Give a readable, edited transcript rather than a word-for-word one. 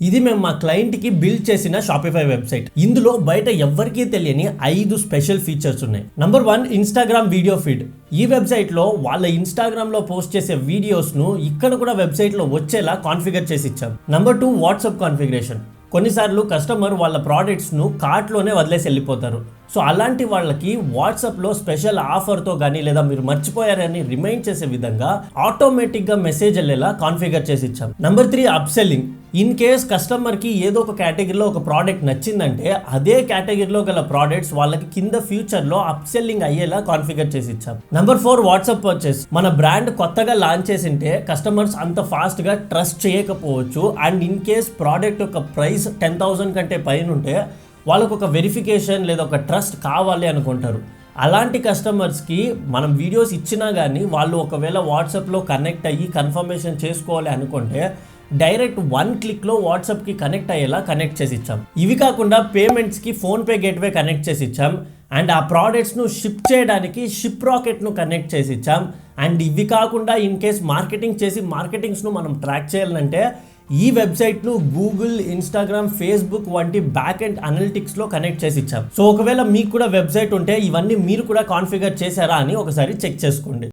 ఇది మేము మా క్లయింట్ కి బిల్డ్ చేసిన షాపిఫై వెబ్సైట్. ఇందులో బయట ఎవ్వరికీ తెలియని 5 స్పెషల్ ఫీచర్స్ ఉన్నాయి. Number 1, Instagram video feed. ఈ వెబ్సైట్ లో వాళ్ళ ఇన్స్టాగ్రామ్ లో పోస్ట్ చేసే వీడియోస్ ను ఇక్కడ కూడా వెబ్సైట్ లో వచ్చేలా కాన్ఫిగర్ చేసి ఇచ్చాం. Number 2, WhatsApp configuration. కొన్నిసార్లు కస్టమర్ వాళ్ళ ప్రోడక్ట్స్ను కార్ట్లోనే వదిలేసి వెళ్ళిపోతారు. సో అలాంటి వాళ్ళకి వాట్సాప్లో స్పెషల్ ఆఫర్తో కానీ లేదా మీరు మర్చిపోయారని రిమైండ్ చేసే విధంగా ఆటోమేటిక్గా మెసేజ్ వెళ్ళేలా కాన్ఫిగర్ చేసి ఇచ్చాం. Number 3, upselling. ఇన్ కేస్ కస్టమర్కి ఏదో ఒక కేటగిరీలో ఒక ప్రోడక్ట్ నచ్చిందంటే అదే కేటగిరీలో గల ప్రోడక్ట్స్ వాళ్ళకి కింద ఫ్యూచర్లో అప్సెల్లింగ్ అయ్యేలా కాన్ఫిగర్ చేసి ఇచ్చాం. Number 4, WhatsApp purchase. మన బ్రాండ్ కొత్తగా లాంచ్ చేసింటే కస్టమర్స్ అంత ఫాస్ట్గా ట్రస్ట్ చేయకపోవచ్చు. అండ్ ఇన్ కేస్ ప్రోడక్ట్ యొక్క ప్రైస్ 10,000 కంటే పైన ఉంటే వాళ్ళకు ఒక వెరిఫికేషన్ లేదా ఒక ట్రస్ట్ కావాలి అనుకుంటారు. అలాంటి కస్టమర్స్కి మనం వీడియోస్ ఇచ్చినా కానీ వాళ్ళు ఒకవేళ వాట్సాప్లో కనెక్ట్ అయ్యి కన్ఫర్మేషన్ చేసుకోవాలి అనుకుంటే డైరెక్ట్ 1 క్లిక్లో వాట్సాప్కి కనెక్ట్ అయ్యేలా కనెక్ట్ చేసి ఇచ్చాం. ఇవి కాకుండా పేమెంట్స్కి ఫోన్పే గేట్వే కనెక్ట్ చేసి ఇచ్చాం. అండ్ ఆ ప్రోడక్ట్స్ను షిప్ చేయడానికి షిప్ రాకెట్ను కనెక్ట్ చేసి ఇచ్చాం. అండ్ ఇవి కాకుండా ఇన్ కేస్ మార్కెటింగ్ చేసి మార్కెటింగ్స్ను మనం ట్రాక్ చేయాలంటే ఈ వెబ్సైట్ను గూగుల్, ఇన్స్టాగ్రామ్, ఫేస్బుక్ వంటి బ్యాక్ అండ్ అనలిటిక్స్లో కనెక్ట్ చేసి ఇచ్చాం. సో ఒకవేళ మీకు కూడా వెబ్సైట్ ఉంటే ఇవన్నీ మీరు కూడా కాన్ఫిగర్ చేశారా అని ఒకసారి చెక్ చేసుకోండి.